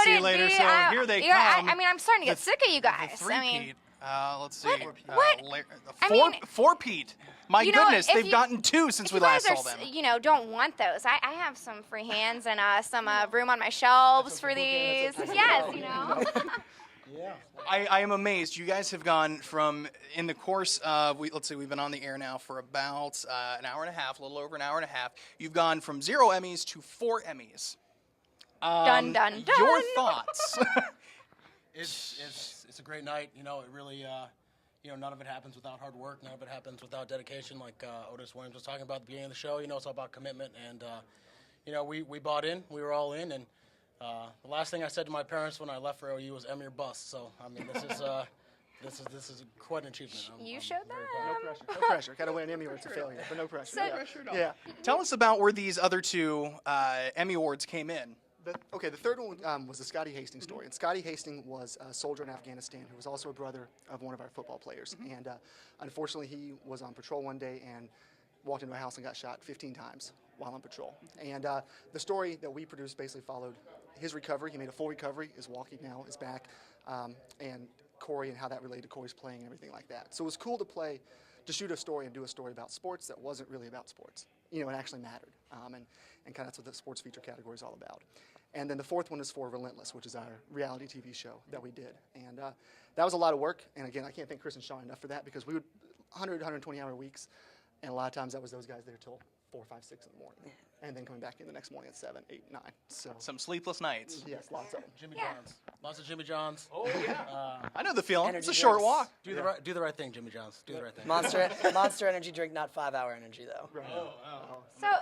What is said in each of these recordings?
see you later. So here they come. I mean, I'm starting to get sick of you guys. The three-peat. Let's see. What? Four-peat. My goodness, they've gotten 2 since we last saw them. Don't want those. I have some free hands and some room on my shelves for these. Yes, Yeah. I am amazed. You guys have gone from, in the course of, let's see, we've been on the air now for about an hour and a half, a little over an hour and a half. You've gone from 0 Emmys to 4 Emmys. Dun, dun, dun. Your thoughts? It's a great night. It really, none of it happens without hard work. None of it happens without dedication, like Otis Williams was talking about at the beginning of the show. It's all about commitment. And, we bought in. We were all in. And the last thing I said to my parents when I left for OU was Emmy or bust. So, I mean, this is quite an achievement. You showed them. No pressure. Got to win an Emmy or it's a failure, but no pressure. So, no pressure at all. Yeah. Tell us about where these other 2 Emmy Awards came in. The third one was the Scotty Hastings story. And Scotty Hastings was a soldier in Afghanistan who was also a brother of one of our football players. And unfortunately, he was on patrol one day and walked into a house and got shot 15 times while on patrol. And the story that we produced basically followed his recovery. He made a full recovery, is walking now, is back, and Corey and how that related to Corey's playing and everything like that. So it was cool to shoot a story and do a story about sports that wasn't really about sports. It actually mattered. And kind of that's what the sports feature category is all about. And then the fourth one is for Relentless, which is our reality TV show that we did. And that was a lot of work. And again, I can't thank Chris and Sean enough for that because we would 120-hour weeks. And a lot of times that was those guys there till 4, 5, 6 in the morning. And then coming back in the next morning at 7, 8, 9. So some sleepless nights. Yes, lots of them. Jimmy John's. Lots of Jimmy John's. Oh, yeah. I know the feeling. Energy It's a short drinks. walk. Do the right thing, Jimmy John's. Do the right thing. Monster energy drink, not 5-hour energy, though. Right.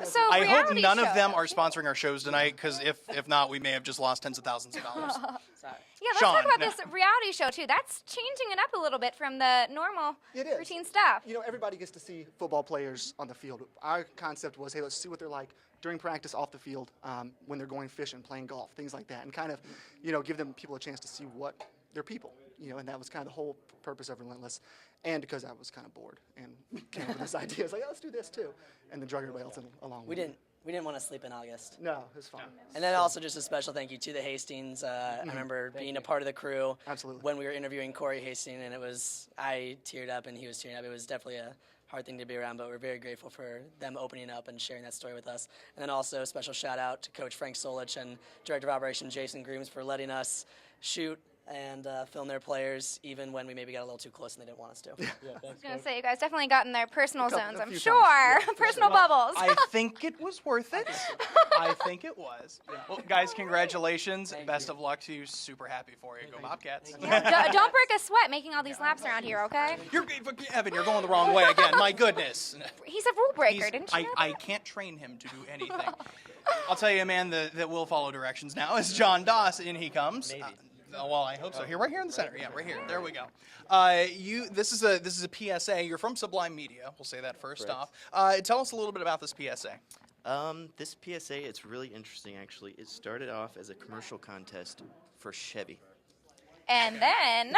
So I hope reality none of shows. them are sponsoring our shows tonight, because if not, we may have just lost tens of thousands of dollars. Sorry. Yeah, let's Sean, talk about no. this reality show, too. That's changing it up a little bit from the normal It is. routine stuff. Everybody gets to see football players on the field. Our concept was, hey, let's see what they're like during practice off the field, when they're going fishing, playing golf, things like that, and kind of, give them people a chance to see what they're people, and that was kind of the whole purpose of Relentless. And because I was kind of bored and came up with this idea, I was like, let's do this too, and then drug everybody else along with it. We didn't want to sleep in August. No, it was fun. And then also just a special thank you to the Hastings. I remember being a part of the crew when we were interviewing Corey Hastings, and I teared up and he was tearing up. It was definitely a hard thing to be around, but we're very grateful for them opening up and sharing that story with us. And then also a special shout out to Coach Frank Solich and Director of Operations Jason Grooms for letting us shoot and film their players, even when we maybe got a little too close and they didn't want us to. Yeah, I was going to say, you guys definitely got in their personal zones, I'm few sure. times. Yeah, Personal bubbles. I think it was worth it. I think it was. Well, guys, congratulations. Best of luck to you. Super happy for you. Go Bobcats. Yeah, don't break a sweat making all these laps around here, okay? Evan, you're going the wrong way again. My goodness. He's a rule breaker, didn't you know I that? can't train him to do anything. I'll tell you a man that will follow directions now is John Doss. In he comes. Maybe. Well, I hope so. Here, right here in the center. Yeah, right here. There we go. This is a PSA. You're from Sublime Media. We'll say that first off. Tell us a little bit about this PSA. This PSA, it's really interesting, actually. It started off as a commercial contest for Chevy. And then...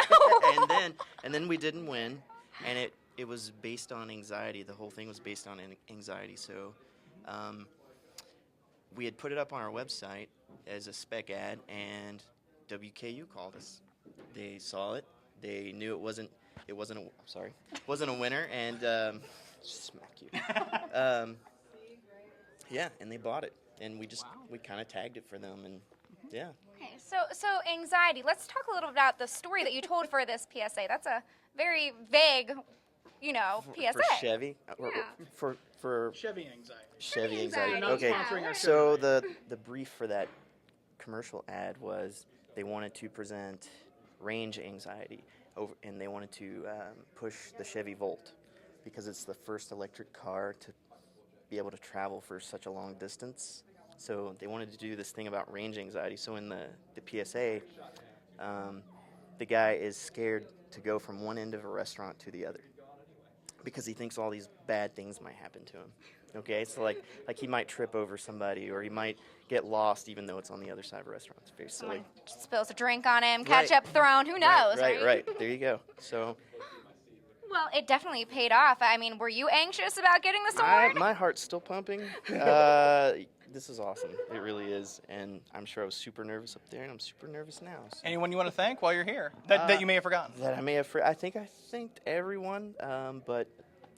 and then we didn't win, and it was based on anxiety. The whole thing was based on anxiety. So we had put it up on our website as a spec ad, and WKU called us. They saw it. They knew it wasn't a winner, and smack you. Yeah, and they bought it, and we kind of tagged it for them, and yeah. Okay, so anxiety. Let's talk a little about the story that you told for this PSA. That's a very vague, PSA. For Chevy, for Chevy anxiety. Chevy anxiety. anxiety. They're not Okay, sponsoring our so the brief for that commercial ad was they wanted to present range anxiety and they wanted to push the Chevy Volt because it's the first electric car to be able to travel for such a long distance. So they wanted to do this thing about range anxiety. So in the PSA, the guy is scared to go from one end of a restaurant to the other because he thinks all these bad things might happen to him. Okay, so like he might trip over somebody, or he might get lost even though it's on the other side of a restaurant. It's very silly. Someone spills a drink on him, ketchup thrown, who knows, right. There you go. So. Well, it definitely paid off. I mean, were you anxious about getting this award? My heart's still pumping. The this is awesome. It really is, and I'm sure I was super nervous up there, and I'm super nervous now. So. Anyone you want to thank while you're here that you may have forgotten? That I may have. I think I thanked everyone, but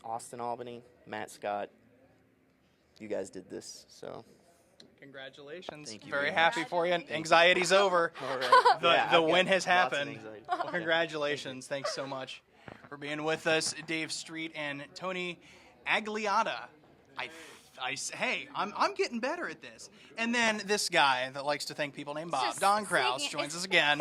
Austin, Albany, Matt Scott, you guys did this, so. Congratulations. Thank you Very very happy much. for you. Anxiety's over. All right. The Yeah, I've win got has lots of happened. anxiety. Well, congratulations. Thanks so much for being with us, Dave Street and Tony Agliata. Hey, I'm getting better at this. And then this guy that likes to thank people named Bob, Just Don Kraus, singing. joins us again.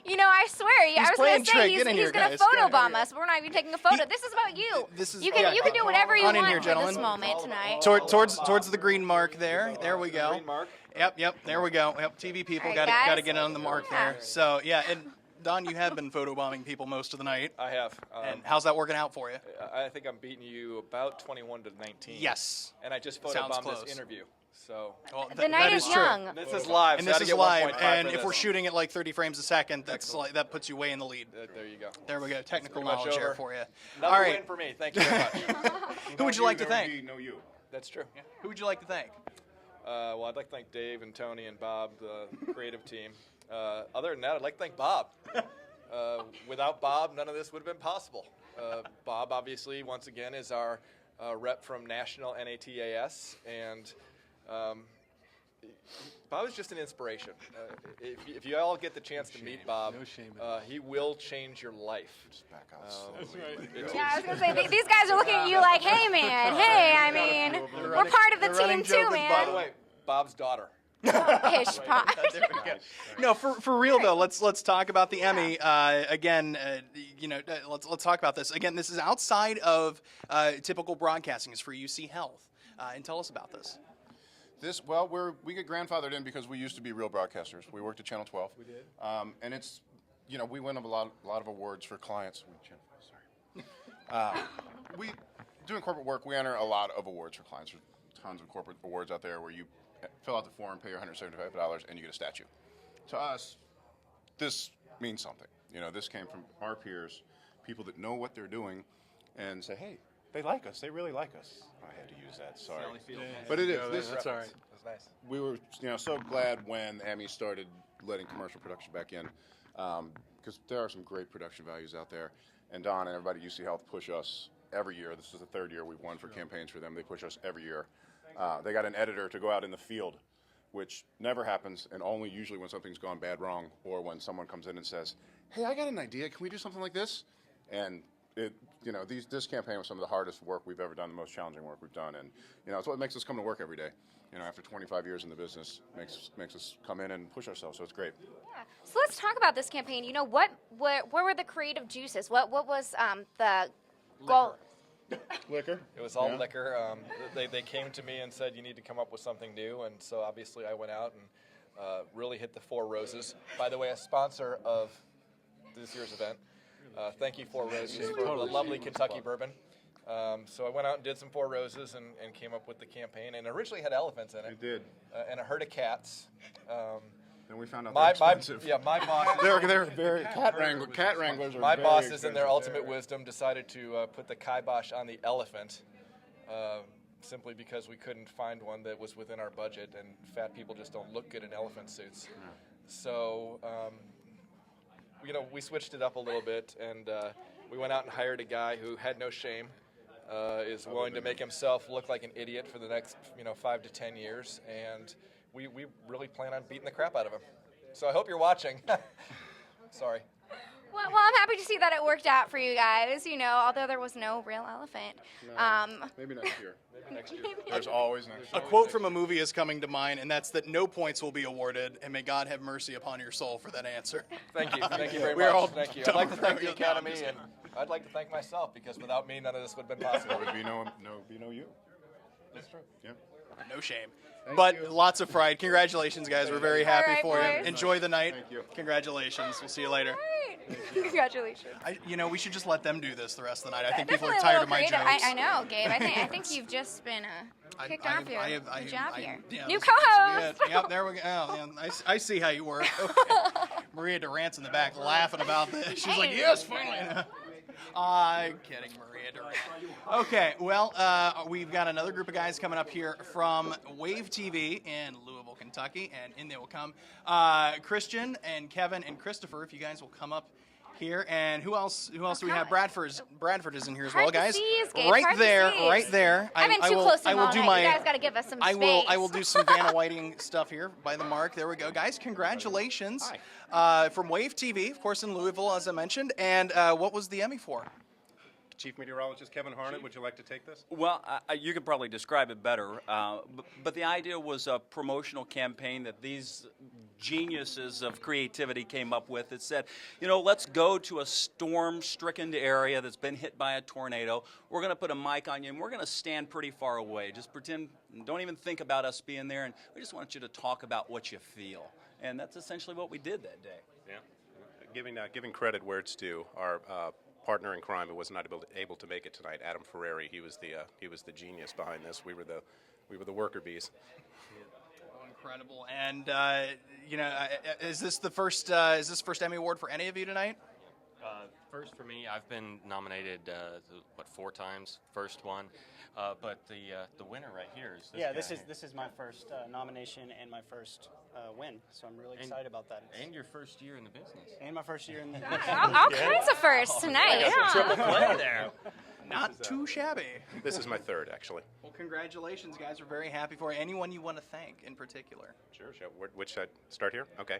You know, I swear, I was playing going to trick. say Get in he's here, going to guys. Get in photobomb here. us, but we're not even taking a photo. This is about you. This is- you can yeah. do whatever you On in want here, for gentlemen. this moment tonight. Towards the green mark there. There we go. Green mark. Yep. There we go. Yep. TV people All got right, to guys. get on the mark Yeah. there. So yeah, and Don, you have been photobombing people most of the night. I have. And how's that working out for you? I think I'm beating you about 21-19. Yes. And I just Sounds photobombed close. this interview. So Well, The night that is true. young. this is live. And so I this had to is get live, 1.5 and for if this. we're shooting at like 30 frames a second, that puts you way in the lead. There you go. There we go. Technical Pretty much knowledge there over. for you. Another All right. win for me. Thank you very much. Who would you like to thank? Know you. That's true. Who would you like to thank? Well, I'd like to thank Dave and Tony and Bob, the creative team. Other than that, I'd like to thank Bob. Without Bob, none of this would have been possible. Bob, obviously, once again, is our rep from National NATAS, and Bob is just an inspiration. If you all get the chance to meet Bob, he will change your life. Just back out slowly. Yeah, I was going to say, these guys are looking at you like, hey, man, hey, I mean, we're part of the they're running team, joke too, with man. By the way, Bob's daughter. Pish pot. No, for real though. Let's talk about the Emmy again. Let's talk about this again. This is outside of typical broadcasting. It's for UC Health, and tell us about this. We get grandfathered in because we used to be real broadcasters. We worked at Channel 12. We did. And it's, we win a lot of awards for clients. We doing corporate work. We enter a lot of awards for clients. There's tons of corporate awards out there where you fill out the form, pay your $175, and you get a statue. To us, this means something. This came from our peers, people that know what they're doing, and say, hey, they like us. They really like us. I had to use that. Sorry. But it is. That's all right. That's nice. We were, so glad when Emmy started letting commercial production back in, because there are some great production values out there. And Don and everybody at UC Health push us every year. This is the third year we've won for campaigns for them. They push us every year. They got an editor to go out in the field, which never happens, and only usually when something's gone bad wrong, or when someone comes in and says, hey, I got an idea. Can we do something like this? And this campaign was some of the hardest work we've ever done, the most challenging work we've done, and it's what makes us come to work every day. After 25 years in the business, makes us come in and push ourselves. So it's great. Yeah. So let's talk about this campaign. What were the creative juices? What was the goal? Liquor. It was all liquor. They came to me and said, you need to come up with something new. And so obviously I went out and really hit the Four Roses. By the way, a sponsor of this year's event. Thank you, Four Roses, for the lovely Kentucky bourbon. So I went out and did some Four Roses and came up with the campaign. And originally had elephants in it. It did. And a herd of cats. Then we found out they're expensive. My boss. They're very cat wranglers. Are My very bosses, in expensive. their ultimate wisdom, decided to put the kibosh on the elephant, simply because we couldn't find one that was within our budget, and fat people just don't look good in elephant suits. Yeah. So, we switched it up a little bit, and we went out and hired a guy who had no shame, is willing to make himself look like an idiot for the next 5 to 10 years, and we really plan on beating the crap out of him. So I hope you're watching. Sorry. Well, I'm happy to see that it worked out for you guys, although there was no real elephant. Maybe next year. Maybe next year. There's always next A year. quote from a movie is coming to mind, and that's that no points will be awarded, and may God have mercy upon your soul for that answer. Thank you. Thank you very We're all much. Thank you. I'd dumb like to thank the for- Academy, and I'd like to thank myself, because without me, none of this would have been possible. There would be no you. That's true. Yeah. No shame. But lots of pride. Congratulations, guys. We're very happy right, for you. boys. Enjoy the night. Thank you. Congratulations. We'll see you later. Right. Congratulations. We should just let them do this the rest of the night. I think people are Definitely a tired little of my creative. jokes. I know, Gabe. I think you've just been kicked off your job here. Yeah, New this is co-host. it. Yep, there we go. Oh, yeah, I see how you work. Okay. Maria Durant's in the back laughing about this. She's like, Hey. yes, finally. Kidding, Maria Durant. Okay, well, we've got another group of guys coming up here from Wave TV in Louisville, Kentucky, and in they will come. Christian and Kevin and Christopher, if you guys will come up here, and who else do we have? Bradford is in here as well, guys. Right there. I've been too close to I will do my. You guys got to give us some space. I will do some Vanna Whiting stuff here by the mark. There we go, guys. Congratulations from Wave TV, of course, in Louisville, as I mentioned. And what was the Emmy for? Chief Meteorologist Kevin Harnett, would you like to take this? Well, you could probably describe it better, but the idea was a promotional campaign that these geniuses of creativity came up with. It said, let's go to a storm-stricken area that's been hit by a tornado. We're going to put a mic on you, and we're going to stand pretty far away. Just pretend, don't even think about us being there, and we just want you to talk about what you feel. And that's essentially what we did that day. Yeah. Giving credit where it's due, our partner in crime who was not able to make it tonight, Adam Ferrari. He was the genius behind this. We were the worker bees. Incredible. And is this the first first Emmy Award for any of you tonight? First for me. I've been nominated 4 times. First one, but the winner right here is this guy. This is my first nomination and my first win. So I'm really excited about that. And your first year in the business. And my first year in the all kinds of firsts tonight. Yeah. Triple play there. Not too shabby. This is my third, actually. Well, congratulations, guys. We're very happy for you. Anyone you want to thank in particular? Sure. Which should I start here? Okay.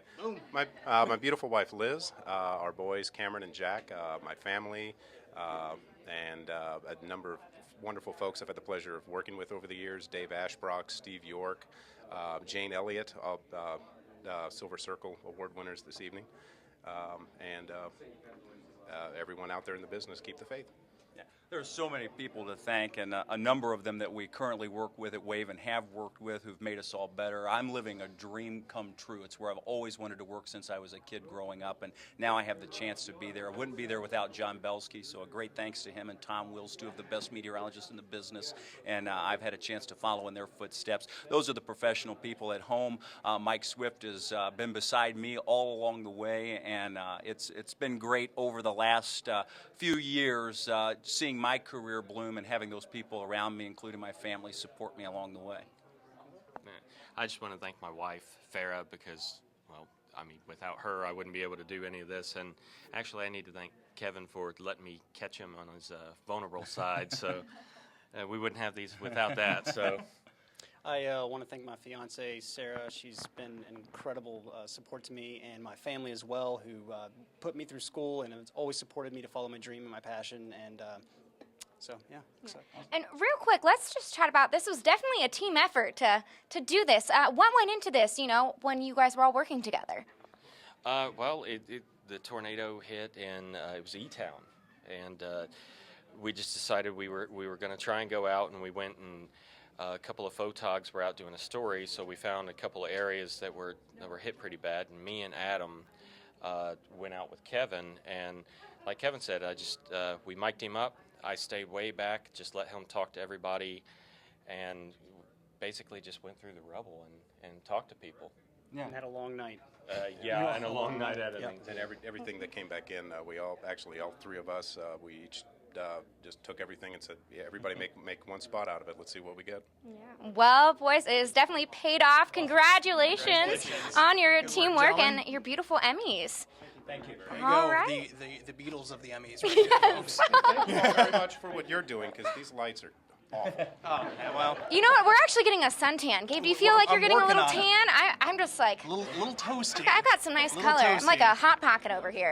My beautiful wife, Liz, our boys, Cameron and Jack, my family, and a number of wonderful folks I've had the pleasure of working with over the years, Dave Ashbrook, Steve York, Jane Elliott, Silver Circle Award winners this evening, and everyone out there in the business, keep the faith. There are so many people to thank, and a number of them that we currently work with at Wave and have worked with who've made us all better. I'm living a dream come true. It's where I've always wanted to work since I was a kid growing up, and now I have the chance to be there. I wouldn't be there without John Belsky, so a great thanks to him and Tom Wills, 2 of the best meteorologists in the business, and I've had a chance to follow in their footsteps. Those are the professional people at home. Mike Swift has been beside me all along the way, and it's been great over the last few years seeing my career bloom and having those people around me, including my family, support me along the way. I just want to thank my wife, Farah, because, without her, I wouldn't be able to do any of this. And actually, I need to thank Kevin for letting me catch him on his vulnerable side. So we wouldn't have these without that. So I want to thank my fiance, Sarah. She's been an incredible support to me and my family as well, who put me through school and has always supported me to follow my dream and my passion. And And real quick, let's just chat about this. Was definitely a team effort to do this. What went into this, when you guys were all working together? The tornado hit, and it was E-Town. And we just decided we were going to try and go out, and we went and a couple of photogs were out doing a story, so we found a couple of areas that were hit pretty bad. And me and Adam went out with Kevin, and like Kevin said, we mic'd him up. I stayed way back, just let him talk to everybody, and basically just went through the rubble and talked to people. Yeah. And had a long night. And a long night editing. Yeah. And everything that came back in, all 3 of us, we each just took everything and said, everybody make one spot out of it. Let's see what we get. Yeah. Well, boys, it has definitely paid off. Congratulations on your teamwork and your beautiful Emmys. Thank you. All right. The Beatles of the Emmys right there, folks. Thank you very much for what you're doing, because these lights are awful. You know what? We're actually getting a suntan. Gabe, do you feel like you're getting a little tan? I'm just like... A little toasty. I've got some nice color. I'm like a Hot Pocket over here.